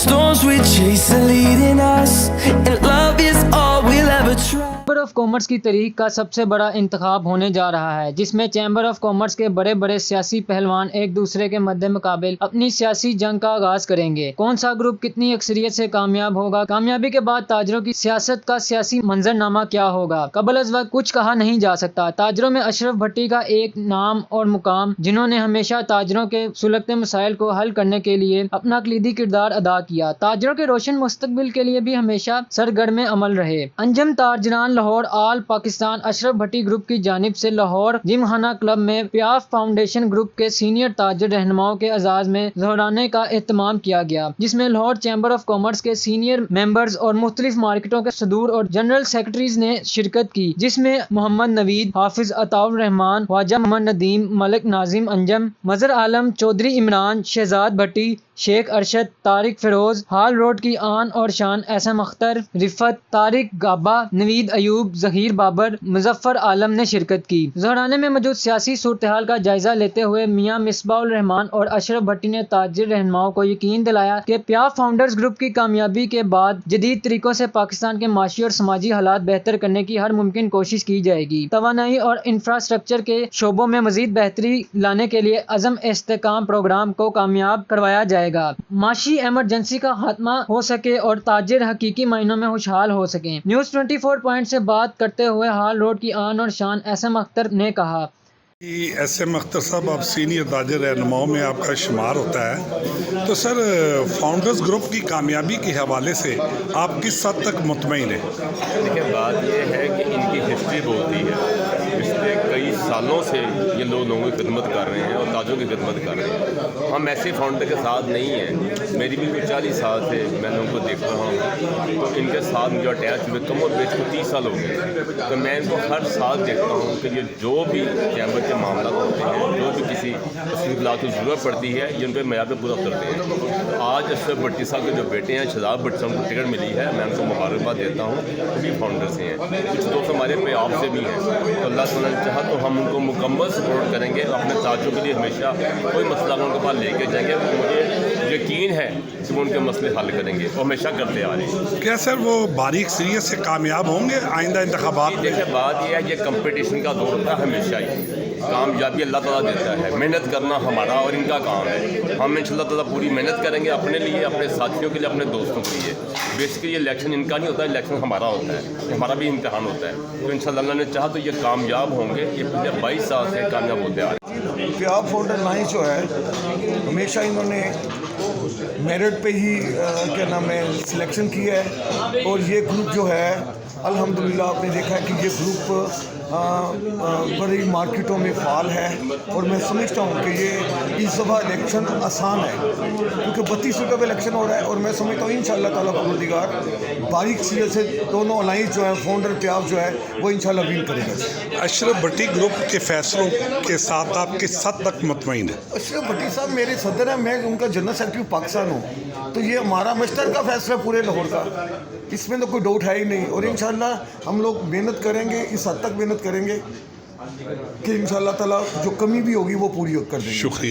storms we chase are leading us, and love is all we'll ever try. Chamber of commerce کی تحریک کا سب سے بڑا انتخاب ہونے جا رہا ہے، جس میں چیمبر آف کامرس کے بڑے بڑے سیاسی پہلوان ایک دوسرے کے مد مقابل اپنی سیاسی جنگ کا آغاز کریں گے۔ کون سا گروپ کتنی اکثریت سے کامیاب ہوگا، کامیابی کے بعد تاجروں کی سیاست کا سیاسی منظرنامہ کیا ہوگا، قبل از وقت کچھ کہا نہیں جا سکتا۔ تاجروں میں اشرف بھٹی کا ایک نام اور مقام، جنہوں نے ہمیشہ تاجروں کے سلگتے مسائل کو حل کرنے کے لیے اپنا کلیدی کردار ادا کیا، تاجروں کے روشن مستقبل کے لیے بھی ہمیشہ سرگرم عمل رہے۔ انجم تاجران لاہور آل پاکستان اشرف بھٹی گروپ کی جانب سے لاہور جم خانہ کلب میں پیاف فاؤنڈیشن گروپ کے سینئر تاجر رہنماؤں کے اعزاز میں ظہرانے کا اہتمام کیا گیا، جس میں لاہور چیمبر آف کامرس کے سینئر ممبرز اور مختلف مارکیٹوں کے صدور اور جنرل سیکرٹریز نے شرکت کی، جس میں محمد نوید، حافظ عطاء الرحمان، خواجہ محمد ندیم، ملک ناظم انجم، مظہر عالم، چودھری عمران، شہزاد بھٹی، شیخ ارشد، طارق فیروز، ہال روڈ کی آن اور شان احسن اختر، رفت، طارق گابا، نوید ایوب، ظہیر بابر، مظفر عالم نے شرکت کی۔ ظہرانے میں موجود سیاسی صورتحال کا جائزہ لیتے ہوئے میاں مصباح الرحمان اور اشرف بھٹی نے تاجر رہنماؤں کو یقین دلایا کہ پیاف فاؤنڈرز گروپ کی کامیابی کے بعد جدید طریقوں سے پاکستان کے معاشی اور سماجی حالات بہتر کرنے کی ہر ممکن کوشش کی جائے گی۔ توانائی اور انفراسٹرکچر کے شعبوں میں مزید بہتری لانے کے لیے عزم استحکام پروگرام کو کامیاب کروایا جائے گا، معاشی ایمرجنسی کا خاتمہ ہو سکے اور تاجر حقیقی معنوں میں خوشحال ہو سکیں۔ نیوز 24 پوائنٹ سے بات کرتے ہوئے ہال روڈ کی آن اور شان احسن اختر نے کہا، احسن اختر صاحب، آپ سینئر تاجر رہنماؤں میں آپ کا شمار ہوتا ہے، تو سر فاؤنڈرز گروپ کی کامیابی کے حوالے سے آپ کس حد تک مطمئن ہیں؟ دیکھیں، بات یہ ہے کہ ان کی ہسٹری بولتی ہے، پچھلے کئی سالوں سے یہ لوگوں کی خدمت کر رہے ہیں اور تاجروں کی خدمت کر رہے ہیں۔ ہم ایسے فاؤنڈر کے ساتھ نہیں ہیں، میری بھی 40 سال سے میں نے ان کو دیکھ رہا ہوں، تو ان کے ساتھ جو اٹیچ ہوئے کم و بیش 30 سال ہو گئے، تو میں ان کو ہر سال دیکھتا ہوں کہ یہ جو بھی چیمبر کے معاملات ہوتے ہیں، جو بھی کسی استقبالات کی ضرورت پڑتی ہے، یہ ان پہ معیار پہ پورا کرتے ہیں۔ آج اشرف بھٹی صاحب کے جو بیٹے ہیں شہزاد بھٹی صاحب کو ٹکٹ ملی ہے، میں ان کو مبارکباد دیتا ہوں، وہ بھی فاؤنڈر سے ہیں، کچھ دوست ہمارے پہ آپ سے بھی ہیں، تو اللہ تعالیٰ نے چاہا تو ہم ان کو مکمل سپورٹ کریں گے، اپنے تاجروں کے لیے ہمیشہ کوئی مسئلہ ان کے پاس لے کے جائیں گے، مجھے یقین ہے کہ وہ ان کے مسئلے حل کریں گے، وہ ہمیشہ کرتے آ رہے ہیں۔ کیا سر وہ باریک سریت سے کامیاب ہوں گے آئندہ انتخابات میں؟ دیکھیں، بات یہ ہے، یہ کمپٹیشن کا دور ہوتا ہے ہمیشہ ہی، کامیابی اللہ تعالیٰ دیتا ہے، محنت کرنا ہمارا اور ان کا کام ہے، ہم انشاء اللہ تعالیٰ پوری محنت کریں گے اپنے لیے، اپنے ساتھیوں کے لیے، اپنے دوستوں کے لیے۔ بیسیکلی یہ الیکشن ان کا نہیں ہوتا، الیکشن ہمارا ہوتا ہے، ہمارا بھی امتحان ہوتا ہے، تو انشاءاللہ اللہ نے چاہا تو یہ کامیاب ہوں گے، یہ پچھلے 22 سال سے کامیاب ہوتے آ رہے ہیں۔ پیاف فاؤنڈر لائنس جو ہے ہمیشہ انہوں نے میرٹ پہ ہی کیا نام ہے سلیکشن کی ہے، اور یہ گروپ جو ہے الحمدللہ آپ نے دیکھا ہے کہ یہ گروپ بڑی مارکیٹوں میں فعال ہے، اور میں سمجھتا ہوں کہ یہ اس دفعہ الیکشن آسان ہے، کیونکہ 32 سیٹوں پہ الیکشن ہو رہا ہے، اور میں سمجھتا ہوں انشاءاللہ تعالیٰ پروردگار باریک سیرت سے دونوں الائنس جو ہے فاؤنڈر پیاف جو ہے وہ انشاءاللہ ون کرے گا۔ اشرف بھٹی گروپ کے فیصلوں کے ساتھ آپ کس حد تک مطمئن ہیں؟ اشرف بھٹی صاحب میرے صدر ہیں، میں ان کا جنرل سیکرٹری پاکستان ہوں، تو یہ ہمارا مشترکہ فیصلہ پورے لاہور کا، اس میں تو کوئی ڈاؤٹ ہے ہی نہیں، اور انشاءاللہ ہم لوگ محنت کریں گے، اس حد تک محنت کریں گے کہ انشاءاللہ تعالیٰ جو کمی بھی ہوگی وہ پوری کر دیں گے۔ شکریہ۔